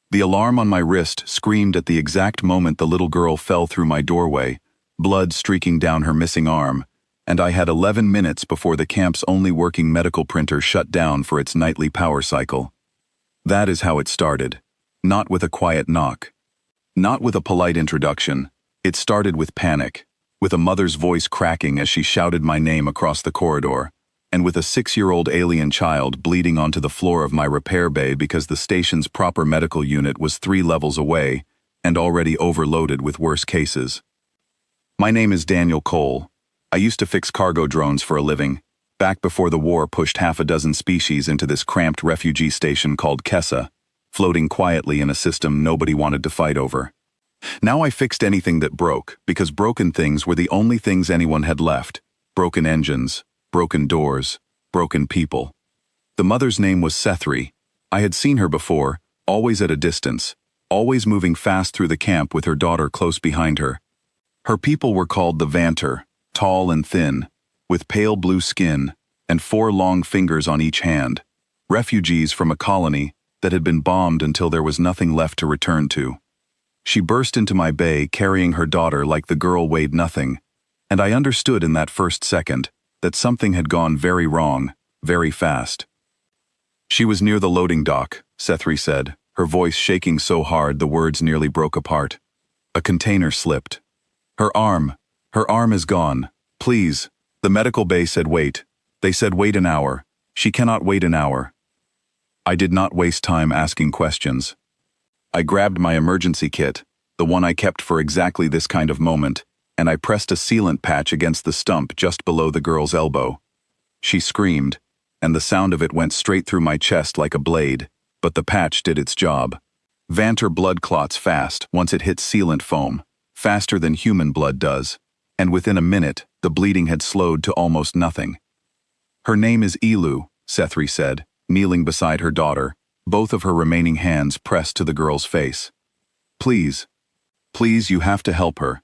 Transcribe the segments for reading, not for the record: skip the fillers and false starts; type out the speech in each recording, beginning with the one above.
The alarm on my wrist screamed at the exact moment the little girl fell through my doorway, blood streaking down her missing arm, and I had 11 minutes before the camp's only working medical printer shut down for its nightly power cycle. That is how it started. Not with a quiet knock. Not with a polite introduction. It started with panic, with a mother's voice cracking as she shouted my name across the corridor, and with a 6-year-old alien child bleeding onto the floor of my repair bay because the station's proper medical unit was 3 levels away and already overloaded with worse cases. My name is Daniel Cole. I used to fix cargo drones for a living, back before the war pushed half a dozen species into this cramped refugee station called Kessa, floating quietly in a system nobody wanted to fight over. Now I fixed anything that broke, because broken things were the only things anyone had left. Broken engines, broken doors, broken people. The mother's name was Sethri. I had seen her before, always at a distance, always moving fast through the camp with her daughter close behind her. Her people were called the Vanter, tall and thin, with pale blue skin and 4 long fingers on each hand, refugees from a colony that had been bombed until there was nothing left to return to. She burst into my bay carrying her daughter like the girl weighed nothing, and I understood in that first second that something had gone very wrong, very fast. She was near the loading dock, Sethri said, her voice shaking so hard the words nearly broke apart. A container slipped. Her arm is gone. Please. The medical bay said wait. They said wait an hour. She cannot wait an hour. I did not waste time asking questions. I grabbed my emergency kit, the one I kept for exactly this kind of moment, and I pressed a sealant patch against the stump just below the girl's elbow. She screamed, and the sound of it went straight through my chest like a blade, but the patch did its job. Vanter blood clots fast once it hits sealant foam, faster than human blood does, and within a minute, the bleeding had slowed to almost nothing. Her name is Elu, Sethri said, kneeling beside her daughter, both of her remaining hands pressed to the girl's face. Please, you have to help her.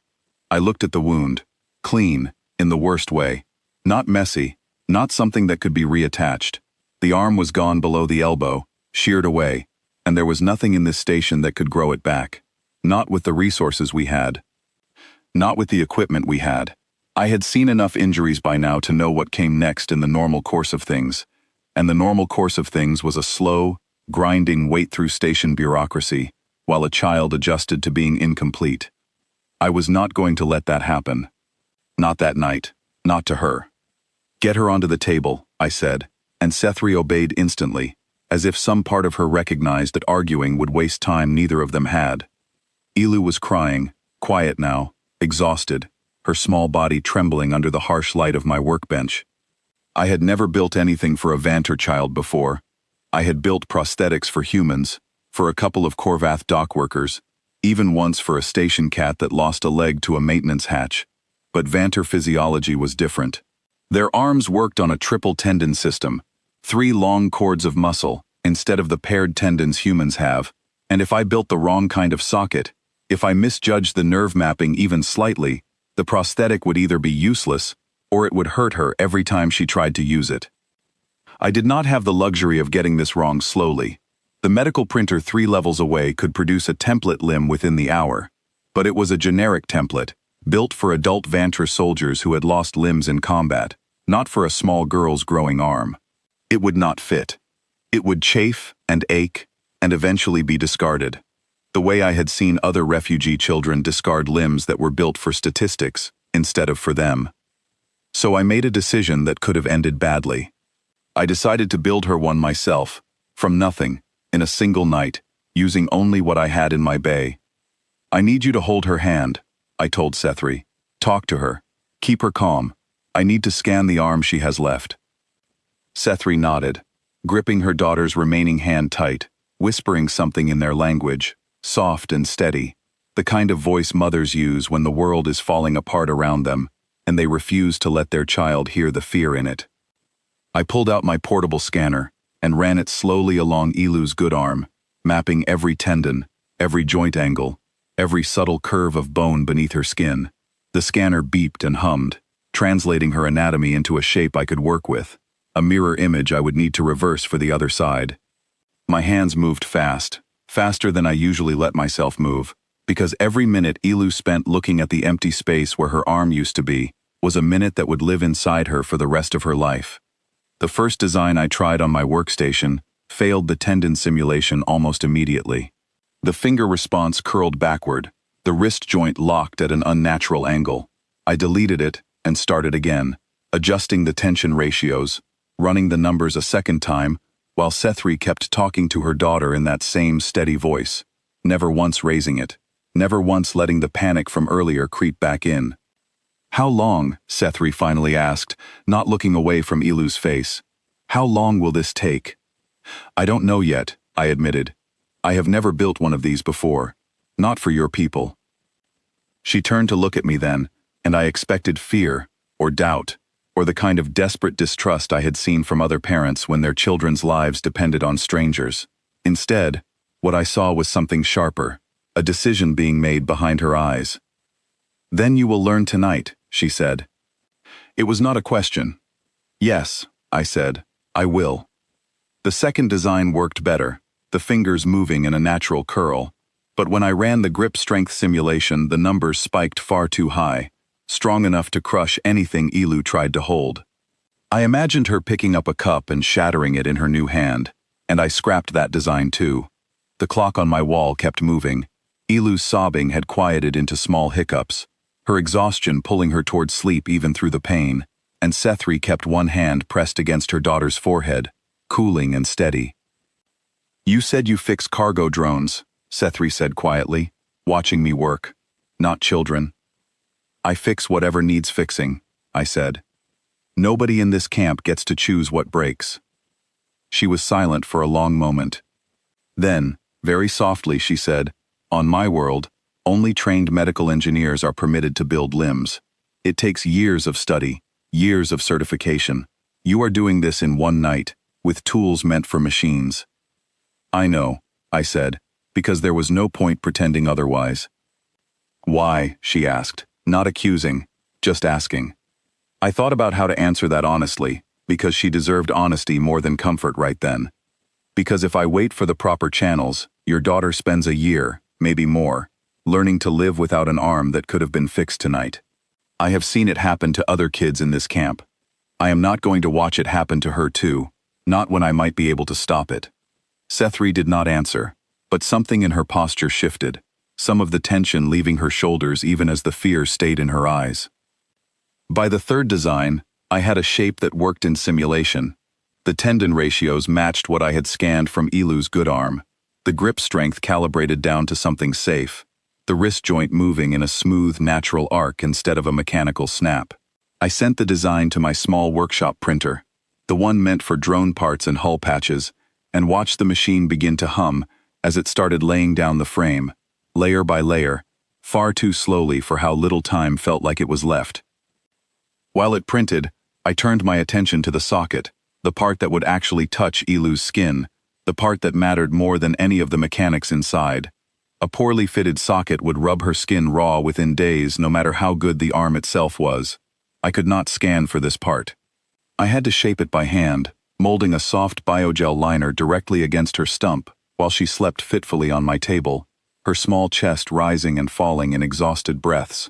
I looked at the wound. Clean, in the worst way. Not messy, not something that could be reattached. The arm was gone below the elbow, sheared away, and there was nothing in this station that could grow it back. Not with the resources we had. Not with the equipment we had. I had seen enough injuries by now to know what came next in the normal course of things, and the normal course of things was a slow, grinding wait-through station bureaucracy, while a child adjusted to being incomplete. I was not going to let that happen. Not that night. Not to her. Get her onto the table, I said, and Sethri obeyed instantly, as if some part of her recognized that arguing would waste time neither of them had. Elu was crying, quiet now, exhausted, her small body trembling under the harsh light of my workbench. I had never built anything for a Vanter child before. I had built prosthetics for humans, for a couple of Korvath dock workers, even once for a station cat that lost a leg to a maintenance hatch. But Vanter physiology was different. Their arms worked on a triple tendon system, 3 long cords of muscle, instead of the paired tendons humans have, and if I built the wrong kind of socket, if I misjudged the nerve mapping even slightly, the prosthetic would either be useless, or it would hurt her every time she tried to use it. I did not have the luxury of getting this wrong slowly. The medical printer 3 levels away could produce a template limb within the hour, but it was a generic template, built for adult Vanter soldiers who had lost limbs in combat, not for a small girl's growing arm. It would not fit. It would chafe and ache and eventually be discarded, the way I had seen other refugee children discard limbs that were built for statistics instead of for them. So I made a decision that could have ended badly. I decided to build her one myself, from nothing, in a single night, using only what I had in my bay. I need you to hold her hand, I told Sethri. Talk to her. Keep her calm. I need to scan the arm she has left. Sethri nodded, gripping her daughter's remaining hand tight, whispering something in their language, soft and steady, the kind of voice mothers use when the world is falling apart around them, and they refuse to let their child hear the fear in it. I pulled out my portable scanner and ran it slowly along Elu's good arm, mapping every tendon, every joint angle, every subtle curve of bone beneath her skin. The scanner beeped and hummed, translating her anatomy into a shape I could work with, a mirror image I would need to reverse for the other side. My hands moved fast, faster than I usually let myself move, because every minute Elu spent looking at the empty space where her arm used to be was a minute that would live inside her for the rest of her life. The first design I tried on my workstation failed the tendon simulation almost immediately. The finger response curled backward, the wrist joint locked at an unnatural angle. I deleted it and started again, adjusting the tension ratios, running the numbers a second time, while Sethri kept talking to her daughter in that same steady voice, never once raising it, never once letting the panic from earlier creep back in. "How long?" Sethri finally asked, not looking away from Elu's face. "How long will this take?" "I don't know yet," I admitted. "I have never built one of these before. Not for your people." She turned to look at me then, and I expected fear, or doubt, or the kind of desperate distrust I had seen from other parents when their children's lives depended on strangers. Instead, what I saw was something sharper, a decision being made behind her eyes. "Then you will learn tonight," she said. It was not a question. "Yes," I said, "I will." The second design worked better, the fingers moving in a natural curl, but when I ran the grip strength simulation, the numbers spiked far too high, strong enough to crush anything Elu tried to hold. I imagined her picking up a cup and shattering it in her new hand, and I scrapped that design too. The clock on my wall kept moving. Elu's sobbing had quieted into small hiccups, her exhaustion pulling her toward sleep even through the pain, and Sethri kept one hand pressed against her daughter's forehead, cooling and steady. "You said you fix cargo drones," Sethri said quietly, watching me work. "Not children." "I fix whatever needs fixing," I said. "Nobody in this camp gets to choose what breaks." She was silent for a long moment. Then, very softly, she said, "On my world, only trained medical engineers are permitted to build limbs. It takes years of study, years of certification. You are doing this in one night, with tools meant for machines." "I know," I said, because there was no point pretending otherwise. "Why?" she asked, not accusing, just asking. I thought about how to answer that honestly, because she deserved honesty more than comfort right then. Because if I wait for the proper channels, your daughter spends a year, maybe more, learning to live without an arm that could have been fixed tonight. I have seen it happen to other kids in this camp. I am not going to watch it happen to her too, not when I might be able to stop it. Sethri did not answer, but something in her posture shifted, some of the tension leaving her shoulders even as the fear stayed in her eyes. By the third design, I had a shape that worked in simulation. The tendon ratios matched what I had scanned from Elu's good arm, the grip strength calibrated down to something safe, the wrist joint moving in a smooth, natural arc instead of a mechanical snap. I sent the design to my small workshop printer, the one meant for drone parts and hull patches, and watched the machine begin to hum as it started laying down the frame, layer by layer, far too slowly for how little time felt like it was left. While it printed, I turned my attention to the socket, the part that would actually touch Elu's skin, the part that mattered more than any of the mechanics inside. A poorly fitted socket would rub her skin raw within days no matter how good the arm itself was. I could not scan for this part. I had to shape it by hand, molding a soft biogel liner directly against her stump while she slept fitfully on my table, her small chest rising and falling in exhausted breaths.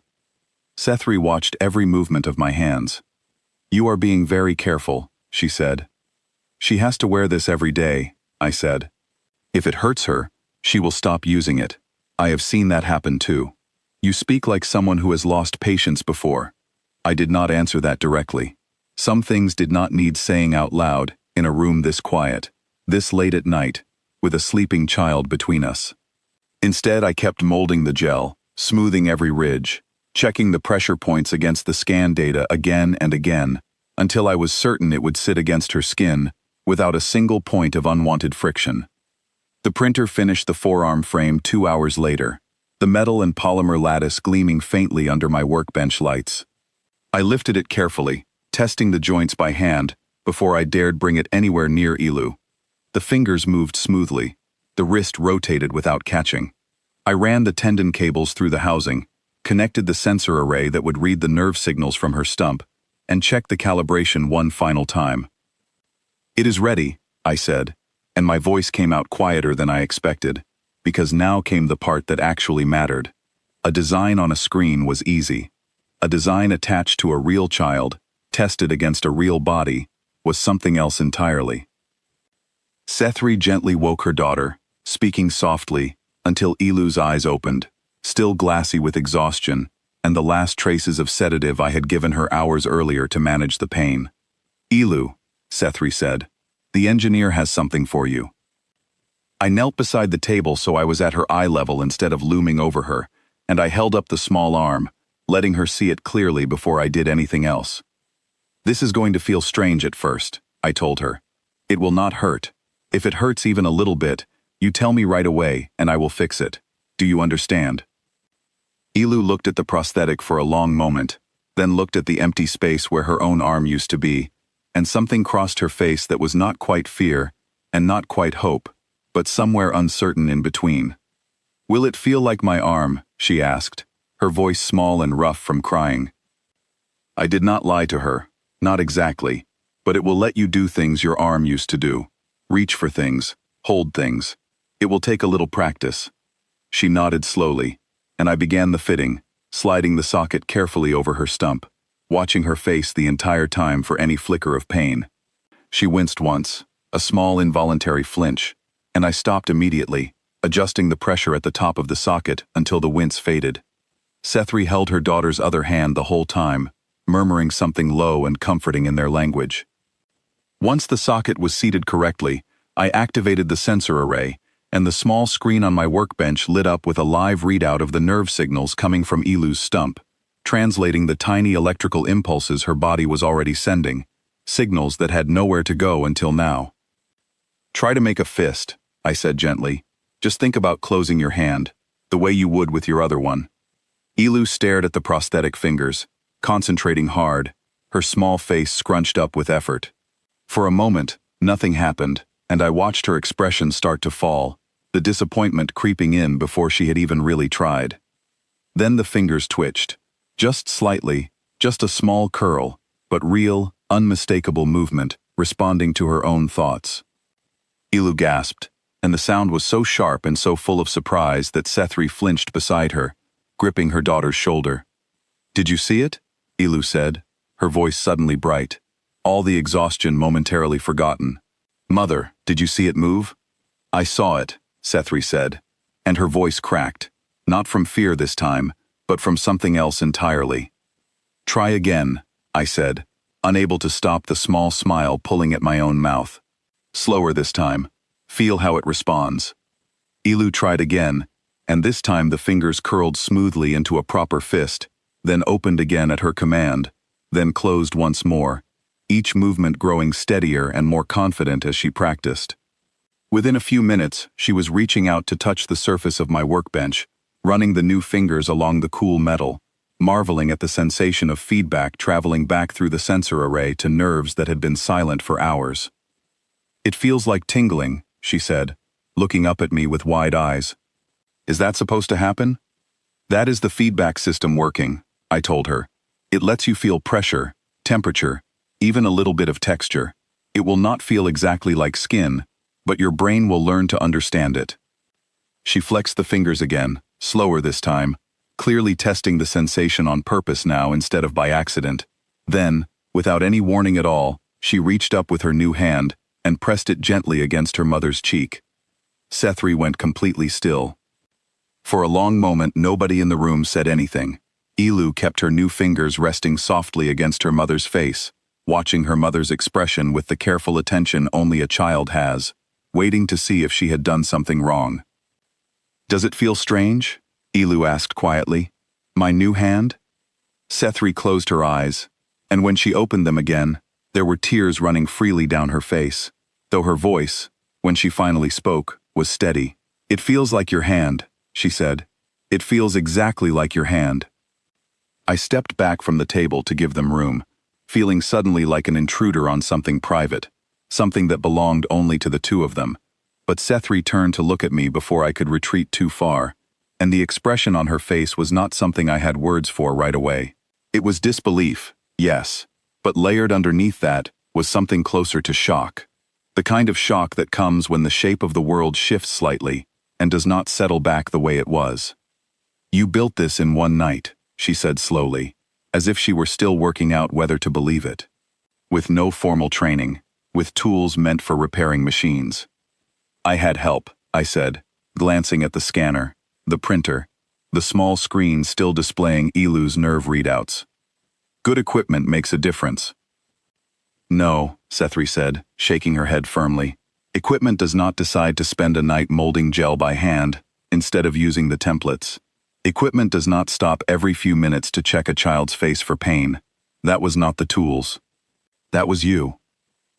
Sethri watched every movement of my hands. "You are being very careful," she said. "She has to wear this every day," I said. "If it hurts her, she will stop using it. I have seen that happen too. You speak like someone who has lost patience before." I did not answer that directly. Some things did not need saying out loud in a room this quiet, this late at night, with a sleeping child between us. Instead, I kept molding the gel, smoothing every ridge, checking the pressure points against the scan data again and again, until I was certain it would sit against her skin, without a single point of unwanted friction. The printer finished the forearm frame 2 hours later, the metal and polymer lattice gleaming faintly under my workbench lights. I lifted it carefully, testing the joints by hand, before I dared bring it anywhere near Elu. The fingers moved smoothly, the wrist rotated without catching. I ran the tendon cables through the housing, connected the sensor array that would read the nerve signals from her stump, and checked the calibration one final time. "It is ready," I said, and my voice came out quieter than I expected. because now came the part that actually mattered. A design on a screen was easy. A design attached to a real child, tested against a real body, was something else entirely. Sethri gently woke her daughter, speaking softly, until Ilu's eyes opened, still glassy with exhaustion, and the last traces of sedative I had given her hours earlier to manage the pain. "Ilu," Sethri said, "the engineer has something for you." I knelt beside the table so I was at her eye level instead of looming over her, and I held up the small arm, letting her see it clearly before I did anything else. "This is going to feel strange at first," I told her. "It will not hurt. If it hurts even a little bit, you tell me right away and I will fix it. Do you understand?" Ilu looked at the prosthetic for a long moment, then looked at the empty space where her own arm used to be, and something crossed her face that was not quite fear, and not quite hope, but somewhere uncertain in between. "Will it feel like my arm?" she asked, her voice small and rough from crying. I did not lie to her, not exactly, but it will let you do things your arm used to do. Reach for things, hold things. It will take a little practice. She nodded slowly, and I began the fitting, sliding the socket carefully over her stump, watching her face the entire time for any flicker of pain. She winced once, a small involuntary flinch, and I stopped immediately, adjusting the pressure at the top of the socket until the wince faded. Sethri held her daughter's other hand the whole time, murmuring something low and comforting in their language. Once the socket was seated correctly, I activated the sensor array, and the small screen on my workbench lit up with a live readout of the nerve signals coming from Ilu's stump, translating the tiny electrical impulses her body was already sending, signals that had nowhere to go until now. "Try to make a fist," I said gently. "Just think about closing your hand, the way you would with your other one." Ilu stared at the prosthetic fingers, concentrating hard, her small face scrunched up with effort. For a moment, nothing happened, and I watched her expression start to fall, the disappointment creeping in before she had even really tried. Then the fingers twitched, just slightly, just a small curl, but real, unmistakable movement, responding to her own thoughts. Ilu gasped, and the sound was so sharp and so full of surprise that Sethri flinched beside her, gripping her daughter's shoulder. "Did you see it?" Ilu said, her voice suddenly bright, all the exhaustion momentarily forgotten. "Mother, did you see it move?" "I saw it," Sethri said, and her voice cracked, not from fear this time, but from something else entirely. "Try again," I said, unable to stop the small smile pulling at my own mouth. "Slower this time. Feel how it responds." Ilu tried again, and this time the fingers curled smoothly into a proper fist, then opened again at her command, then closed once more, each movement growing steadier and more confident as she practiced. Within a few minutes, she was reaching out to touch the surface of my workbench, running the new fingers along the cool metal, marveling at the sensation of feedback traveling back through the sensor array to nerves that had been silent for hours. "It feels like tingling," she said, looking up at me with wide eyes. "Is that supposed to happen?" "That is the feedback system working," I told her. "It lets you feel pressure, temperature, even a little bit of texture. It will not feel exactly like skin, but your brain will learn to understand it." She flexed the fingers again, slower this time, clearly testing the sensation on purpose now instead of by accident. Then, without any warning at all, she reached up with her new hand and pressed it gently against her mother's cheek. Sethri went completely still. For a long moment, nobody in the room said anything. Ilu kept her new fingers resting softly against her mother's face, watching her mother's expression with the careful attention only a child has, waiting to see if she had done something wrong. "Does it feel strange?" Ilu asked quietly. "My new hand?" Sethri closed her eyes, and when she opened them again, there were tears running freely down her face, though her voice, when she finally spoke, was steady. "It feels like your hand," she said. "It feels exactly like your hand." I stepped back from the table to give them room, feeling suddenly like an intruder on something private, something that belonged only to the two of them. But Sethri turned to look at me before I could retreat too far, and the expression on her face was not something I had words for right away. It was disbelief, yes, but layered underneath that was something closer to shock. The kind of shock that comes when the shape of the world shifts slightly, and does not settle back the way it was. You built this in one night, she said slowly, as if she were still working out whether to believe it. With no formal training, with tools meant for repairing machines. I had help, I said, glancing at the scanner, the printer, the small screen still displaying Ilu's nerve readouts. Good equipment makes a difference. No, Sethri said, shaking her head firmly. Equipment does not decide to spend a night molding gel by hand, instead of using the templates. Equipment does not stop every few minutes to check a child's face for pain. That was not the tools. That was you.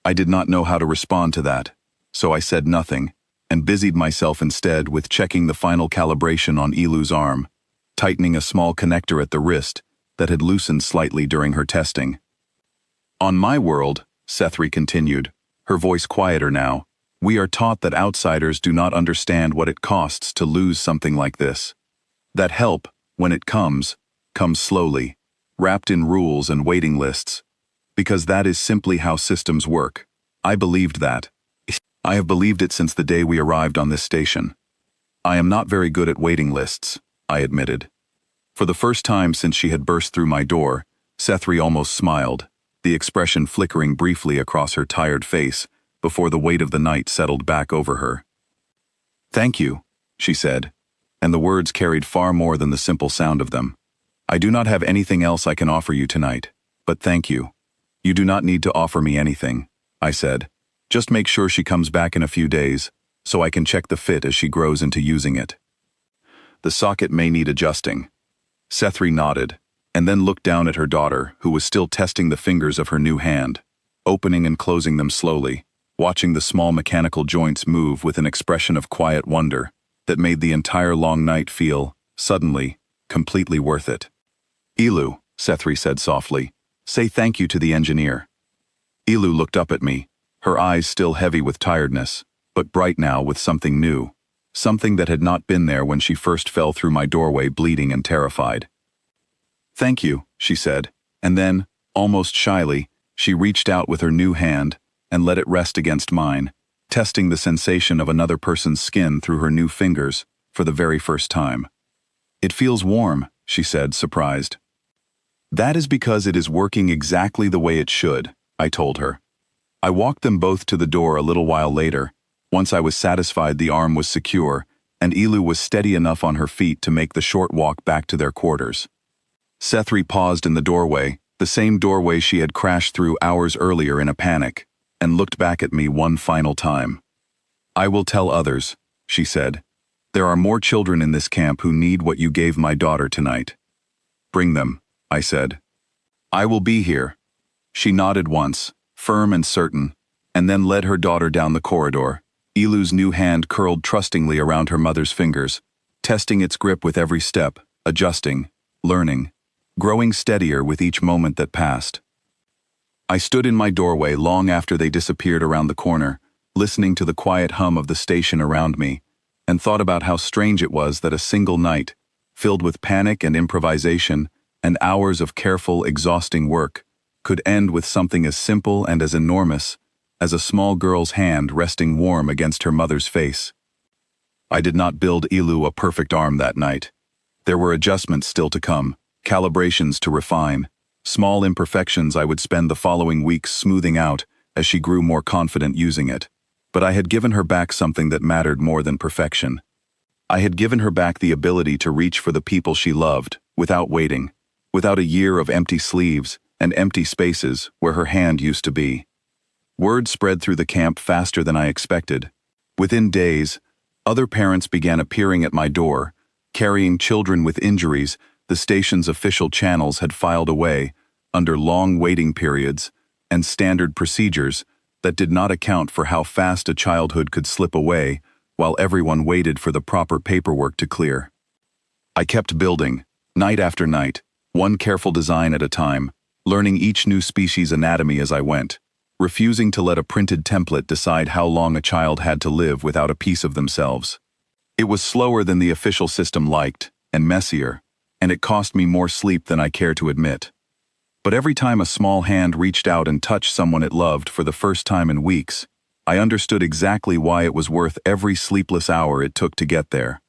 I did not know how to respond to that, so I said nothing, and busied myself instead with checking the final calibration on Ilu's arm, tightening a small connector at the wrist that had loosened slightly during her testing. On my world, Sethri continued, her voice quieter now, we are taught that outsiders do not understand what it costs to lose something like this. That help, when it comes slowly, wrapped in rules and waiting lists. Because that is simply how systems work. I believed that. I have believed it since the day we arrived on this station. I am not very good at waiting lists, I admitted. For the first time since she had burst through my door, Sethri almost smiled, the expression flickering briefly across her tired face before the weight of the night settled back over her. Thank you, she said, and the words carried far more than the simple sound of them. I do not have anything else I can offer you tonight, but thank you. You do not need to offer me anything, I said. Just make sure she comes back in a few days, so I can check the fit as she grows into using it. The socket may need adjusting. Sethri nodded, and then looked down at her daughter, who was still testing the fingers of her new hand, opening and closing them slowly, watching the small mechanical joints move with an expression of quiet wonder that made the entire long night feel, suddenly, completely worth it. Ilu, Sethri said softly, say thank you to the engineer. Ilu looked up at me, her eyes still heavy with tiredness, but bright now with something new, something that had not been there when she first fell through my doorway bleeding and terrified. Thank you, she said, and then, almost shyly, she reached out with her new hand and let it rest against mine, testing the sensation of another person's skin through her new fingers for the very first time. It feels warm, she said, surprised. That is because it is working exactly the way it should, I told her. I walked them both to the door a little while later, once I was satisfied the arm was secure and Ilu was steady enough on her feet to make the short walk back to their quarters. Sethri paused in the doorway, the same doorway she had crashed through hours earlier in a panic, and looked back at me one final time. I will tell others, she said. There are more children in this camp who need what you gave my daughter tonight. Bring them, I said. I will be here. She nodded once, firm and certain, and then led her daughter down the corridor. Ilu's new hand curled trustingly around her mother's fingers, testing its grip with every step, adjusting, learning, growing steadier with each moment that passed. I stood in my doorway long after they disappeared around the corner, listening to the quiet hum of the station around me, and thought about how strange it was that a single night, filled with panic and improvisation and hours of careful, exhausting work, could end with something as simple and as enormous as a small girl's hand resting warm against her mother's face. I did not build Ilu a perfect arm that night. There were adjustments still to come, calibrations to refine, small imperfections I would spend the following weeks smoothing out as she grew more confident using it. But I had given her back something that mattered more than perfection. I had given her back the ability to reach for the people she loved, without waiting, without a year of empty sleeves and empty spaces where her hand used to be. Word spread through the camp faster than I expected. Within days, other parents began appearing at my door, carrying children with injuries the station's official channels had filed away under long waiting periods and standard procedures that did not account for how fast a childhood could slip away while everyone waited for the proper paperwork to clear. I kept building, night after night, one careful design at a time, learning each new species' anatomy as I went, refusing to let a printed template decide how long a child had to live without a piece of themselves. It was slower than the official system liked, and messier, and it cost me more sleep than I care to admit. But every time a small hand reached out and touched someone it loved for the first time in weeks, I understood exactly why it was worth every sleepless hour it took to get there.